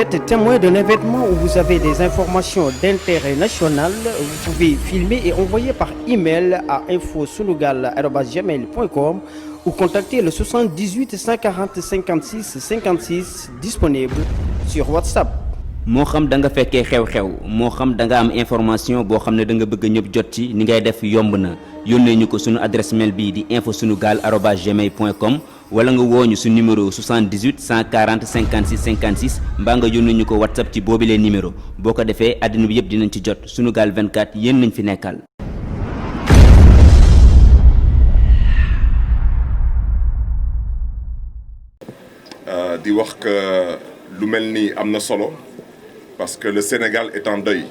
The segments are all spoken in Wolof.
êtes témoin d'un événement où vous avez des informations d'intérêt national, vous pouvez filmer et envoyer par email à infosunugal@gmail.com ou contacter le 78 140 56 56 disponible sur WhatsApp. moo xam da nga fekkee xew-xew moo xam da nga am information boo xam ne da nga bëgg ñëpp jot ci ni ngay def yomb na yónnee ñu ko suñu adresse mail bii di infosunugal@gmail.com wala nga woo ñu su numéro 78 140 56 56 mbaa nga yónnee ñu ko WhatsApp ci boobilee numéro boo ko defee àddina bi yëpp dinañ ci jot Sunugal 24 yéen nañ fi nekkal. di wax que lu mel ni am na solo. Parce que le Sénégal est en deuil.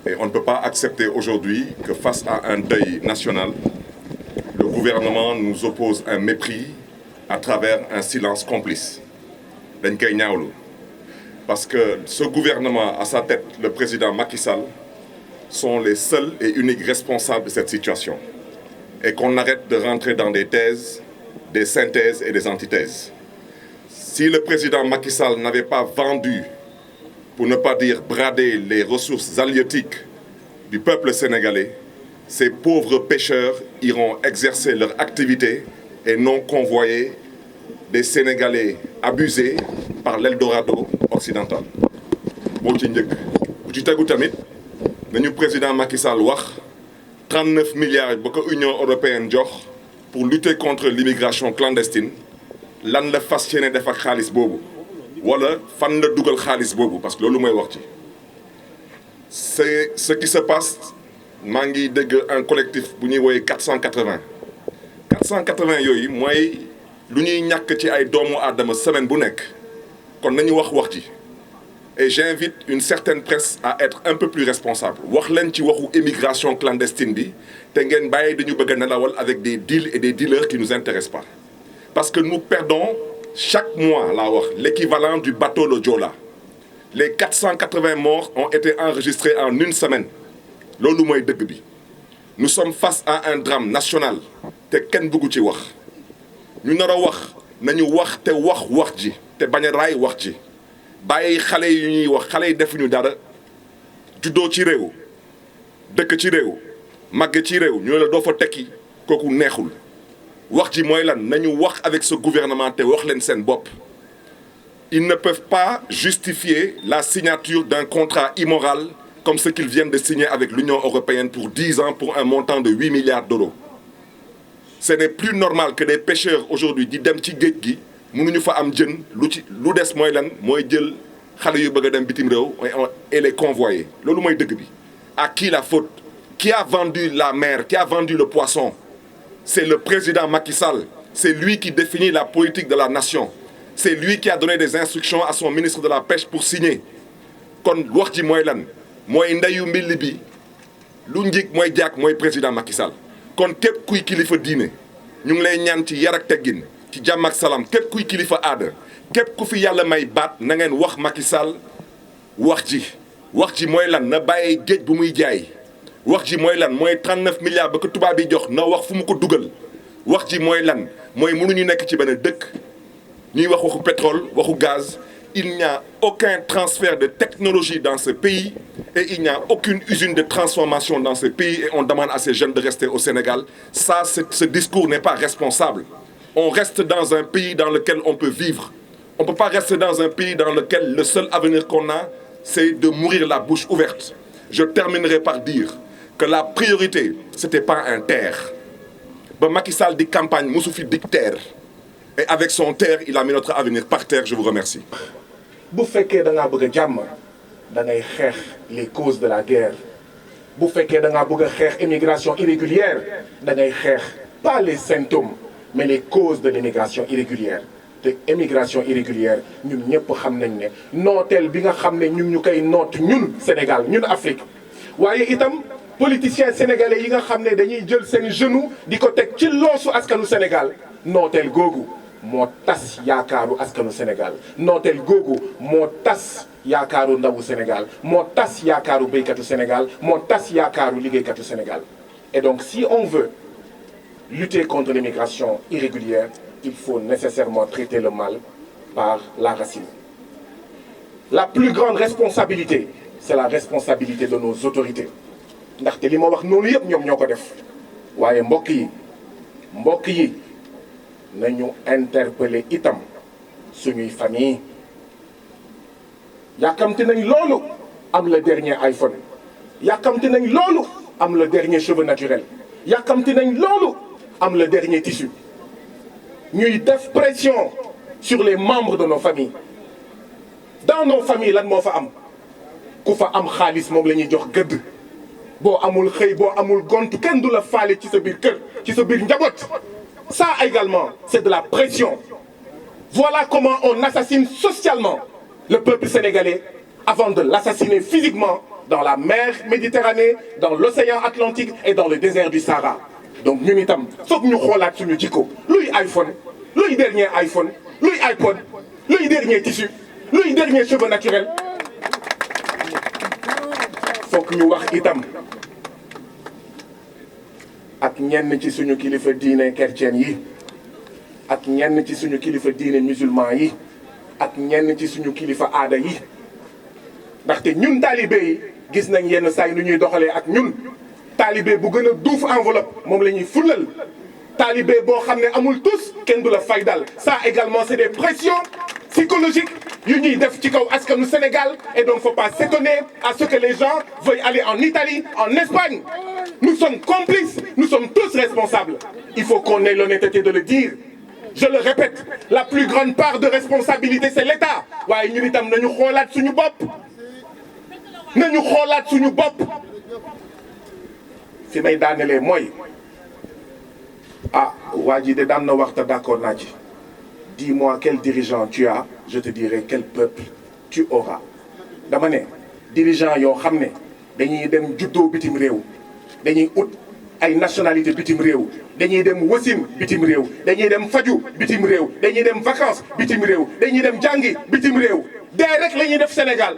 Et on ne peut pas accepter aujourd'hui que face à un deuil national, le gouvernement nous oppose un mépris à travers un silence complice. dañ koy ñaawlu parce que ce gouvernement, à sa tête, le président Macky Sall, sont les seuls et uniques responsables de cette situation. Et qu'on arrête de rentrer dans des thèses, des synthèses et des antithèses. Si le président Macky Sall n'avait pas vendu, pour ne pas dire brader les ressources halieutiques du peuple sénégalais, ces pauvres pêcheurs iront exercer leur activité et non convoyer des Sénégalais abusés par l'Eldorado occidental. boo ci njëkk bu ci tegu tamit nañu président Macky Sall wax 39 milliards ba ko Union européenne jox pour lutter contre l'immigration clandestine lan la fas yéene def ak xaalis boobu. wala fan la dugal xaalis boobu parce que loolu mooy wax ci c'est ce qui se passe maa ngi dégg un collectif bu ñuy woowee 480 yooyu mooy lu ñuy ñàkk ci ay doomu aadama semaine bu nekk kon nañu wax ci et j'invite une certaine presse à être un peu plus responsable wax leen ci waxu immigration clandestine bi te ngeen bàyyi dañu bëgg a nelawal avec des deals et des dealers qui nous intéressent pas parce que nous perdons chaque mois, l'équivalent du bateau le Joola. Les 480 morts ont été enregistrés en une semaine. Lolu moy deug bi. Nous sommes face à un drame national te ken bëggu ci wax. Ñu nara wax nañu wax te wax ji te baña ray wax ji. Baye xalé yu ñuy wax xalé yi defuñu dara. Juddoo ci réew. Dëkk ci réew. Màgg ci réew ñu la do fa tekki koku neexul. wax ji mooy lan nañu wax avec ce gouvernement te wax leen seen bopp. Ils ne peuvent pas justifier la signature d'un contrat immoral comme ce qu'ils viennent de signer avec l'Union européenne pour 10 ans pour un montant de 8 milliards d'euros. Ce n'est plus normal que des pêcheurs aujourd'hui di dem ci géej gi mënuñu fa am jën lu des mooy lan mooy jël xale yu bëgg a dem bitim réew et les convoyer loolu mooy dëgg bi. À qui la faute? Qui a vendu la mer? Qui a vendu le poisson? C'est le président Macky Sall. C'est lui qui définit la politique de la nation. C'est lui qui a donné des instructions à son ministre de la Pêche pour signer. kon wax ji mooy lan mooy ndeyu mbilli bi lu njëkk mooy jàkk mooy président Macky Sall. kon képp kuy kilifa diine ñu ngi lay ñaan ci yar ak teggin ci jàmm ak salaam képp kuy kilifa aada képp ku fi yàlla may baat na ngeen wax Macky Sall wax ji mooy lan na bàyyi géej bu muy jaay. wax ji mooy lan mooy 39 milliards ba ko tubaab yi jox na wax fu mu ko dugal wax ji mooy lan mooy mënuñu nekk ci benn dëkk ñuy wax waxu pétrole waxu gaz il n'y a aucun transfert de technologie dans ce pays et il n'y a aucune usine de transformation dans ce pays et on demande à ces jeunes de rester au Sénégal. Ça, ce discours n'est pas responsable. On reste dans un pays dans lequel on peut vivre. On ne peut pas rester dans un pays dans lequel le seul avenir qu'on a, c'est de mourir la bouche ouverte. Je terminerai par dire que la priorité, ce n'était pas un terre. Macky Sall dit campagne, Moussoufi dit terre. Et avec son terre, il a mis notre avenir par terre. Je vous remercie. Bu fekkee da ngaa bëgg a jàmm da ngay xeex les causes de la guerre bu fekkee da ngaa bëgg a xeex immigration irrégulière da ngay xeex pas les symptômes mais les causes de l'immigration irrégulière. te immigration irrégulière ñun ñëpp xam nañ ne nooteel bi nga xam ne ñu koy noot ñun Sénégal ñun Afrique waaye itam politiciens sénégalais yi nga xam ne dañuy jël seen genou di ko teg ci loosu askanu Sénégal nooteel googu moo tas yaakaaru askanu Sénégal nooteel googu moo tas yaakaaru ndawu Sénégal moo tas yaakaaru béykatu Sénégal moo tas yaakaaru liggéeykatu Sénégal. Et donc si on veut lutter contre l'immigration irrégulière, il faut nécessairement traiter le mal par la racine. la plus grande responsabilité c'est la responsabilité de nos autorités ndaxte li ma wax noonu yëpp ñoom ñoo ko def waaye mbokk yi nañu interpeller itam suñuy famille yàkkamti nañ loolu am le dernier iPhone yàkkamti nañ loolu am le dernier cheveu naturel yàkkamti nañ loolu am le dernier tissu ñuy def pression sur les membres de nos familles dans nos familles lan moo fa am ku fa am xaalis moom la ñuy jox gëdd boo amul xëy boo amul gont kenn du la faale ci sa biir kër ci sa biir njaboot ça également c'est de la pression voilà comment on assassine socialement le peuple sénégalais avant de l'assassiner physiquement dans la mer Méditerranée dans l'océan Atlantique et dans le désert du Sahara donc ñun itam foog ñu xoolaat suñu jikko luy iPhone luy dernier iPhone luy iPod luy dernier tissu luy dernier cheveu naturel foog ñu wax itam ak ñenn ci suñu kilifa diine chrétien yi ak ñenn ci suñu kilifa diine musulman yi ak ñenn ci suñu kilifa aada yi ndaxte ñun taalibe yi gis nañ yenn saa yi nu ñuy doxalee ak ñun taalibe bu gën a duuf enveloppe moom la ñuy fulal taalibe boo xam ne amul tous kenn du la faydal ça également c'est des pressions psychologiques yu ñuy def ci kaw askanu Sénégal et donc faut pas s'étonner à ce que les gens veuillent aller en Italie en Espagne nous sommes complices nous sommes tous responsables il faut qu'on ait l'honnêteté de le dire je le répète la plus grande part de responsabilité c'est l'État waaye ñun itam nañu xoolaat suñu bopp fi may daanelee mooy waa ji de daan na waxta d'accord naa ci dis-moi quel dirigeant tu as je te dirai quel peuple tu auras dama ne dirigeant yoo xam ne dañuy dem juddoo bitim réew dañuy ut ay nationalité bitim réew dañuy dem wasin bitim réew dañuy dem faju bitim réew dañuy dem vacances bitim réew dañuy dem jàngi bitim réew dee rek la ñuy def Sénégal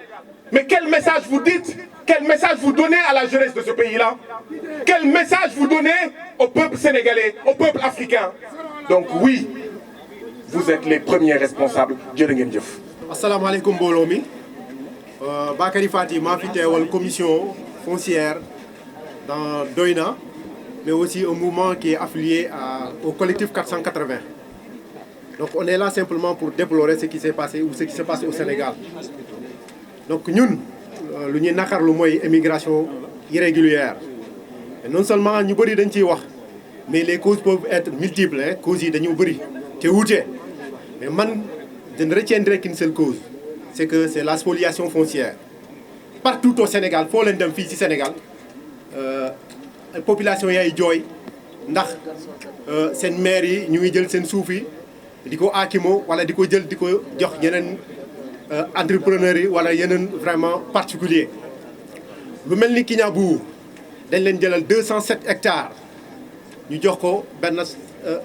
mais quel message vous dites quel message vous donnez à la jeunesse de ce pays-là quel message vous donnez au peuple sénégalais au peuple africain donc oui vous êtes les premiers responsables jërë ngeen jëf. asalaamaaleykum mbooloo mi Bakary Fati maa fi teewal commission foncière dans Doyna mais aussi un mouvement qui est affilié au collectif 480 donc on est là simplement pour déplorer ce qui s'est passé ou ce qui se passe au Sénégal donc ñun lu ñuy naqarlu mooy immigration irrégulière et non seulement ñu bëri dañ ciy wax mais les causes peuvent être multiples causes yi dañu bëri te wuute mais man je ne retiendrai qu'une seule cause c'est que c'est la spoliation foncière partout au Sénégal foo leen dem fii ci Sénégal population yaay jooy ndax seen maire yi ñu ngi jël seen suuf yi di ko aakimoo wala di ko jël di ko jox yeneen entrepreneurs yi wala yeneen vraiment particulier lu mel ni Kignabou dañ leen jëlal 207 hectares ñu jox ko benn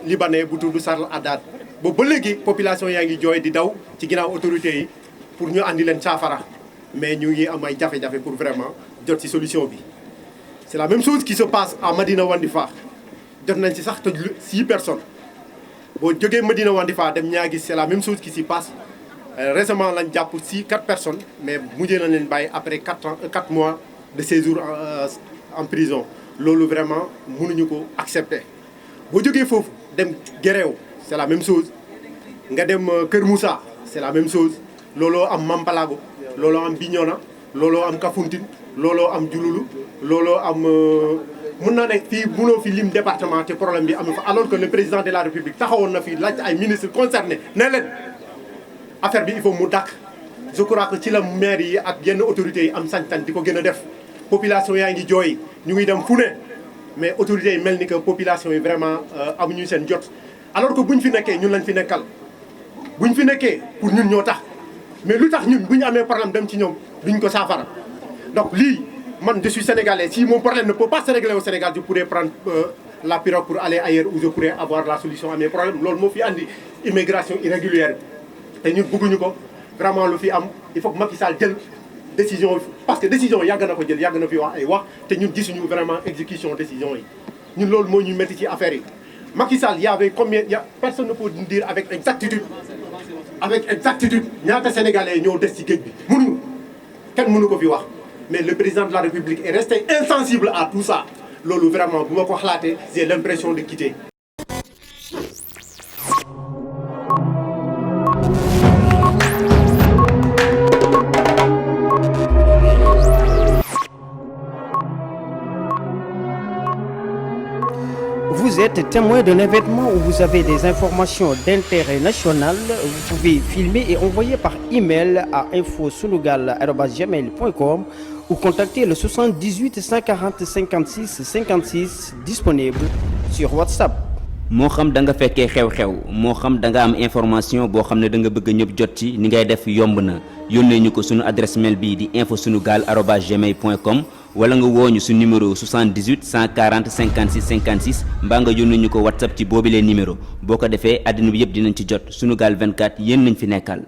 libanais bu tudd Sarl Haddad boobu ba léegi population yaa ngi jooy di daw ci ginnaaw autorités yi pour ñu andi leen saafara mais ñu ngi am ay jafe-jafe pour vraiment jot ci solution bi. c'est la même chose qui se passe à Madina Wandifa jot nañ ci sax tëj 6 personnes boo jógee Madina Wandifa dem Niaguis c'est la même chose qui s'y passe récemment lañ jàpp 4 personnes mais mujjee nañ leen bàyyi après 4 mois de séjour en prison loolu vraiment mënuñu ko accepter. boo jógee foofu dem Guéréo c'est la même chose nga dem Kër Moussa c'est la même chose looloo am Mampalago looloo am Bignona looloo am Kafountine looloo am Diouloulou looloo am mun naa ne fii mënoo fi lim département te problème bi amul fa alors que le président de la République taxawoon na fi laaj ay ministres concernés ne leen affaire bi il faut mu dàkk je crois que ci la maire yi ak yenn autorités yi am sañ-sañ di ko gën a def population yaa ngi jooy ñu ngi dem fu ne mais autorités yi mel ni que population yi vraiment amuñu seen jot alors que buñ fi nekkee ñun lañ fi nekkal buñ fi nekkee pour ñun ñoo tax mais lu tax ñun bu ñu amee problème dem ci ñoom duñ ko saafara donc lii man je suis sénégalais si mon problème ne peut pas se régler au Sénégal je pourrais prendre la pirogue pour aller ailleurs où je pourrais avoir la solution à mes problèmes loolu moo fi andi immigration irrégulière te ñun bëgguñu ko vraiment lu fi am il faut que Macky Sall jël décision parce que décision yàgg na ko jël yàgg na fi wax ay wax te ñun gisuñu vraiment exécution décision yi ñun loolu moo ñu métti ci affaire yi Macky Sall y avait combien personne ne peut dire avec exactitude ñaata sénégalais ñoo des ci géej bi mënuñu kenn mënu ko fi wax mais le président de la République est resté insensible à tout ça loolu vraiment bu ma ko xalaatee j'ai l'impression de quitter. Vous êtes témoin d'un événement où vous avez des informations d'intérêt national, vous pouvez filmer et envoyer par email à infosunugal@gmail.com ou contacter le 78 140 56 56 disponible sur WhatsApp. moo xam da nga fekkee xew-xew moo xam da nga am information boo xam ne da nga bëgg ñëpp jot ci ni ngay def yomb na yónnee ñu ko sunu adresse mail bii di infosunugal@gmail.com wala nga wooñu su numéro 78 140 56 56 mbaa nga yónnee ñu ko WhatsApp ci boobilee numéro boo ko defee àddina bi yëpp dinañ ci jot Sunugal 24 yéen nañ fi nekkal.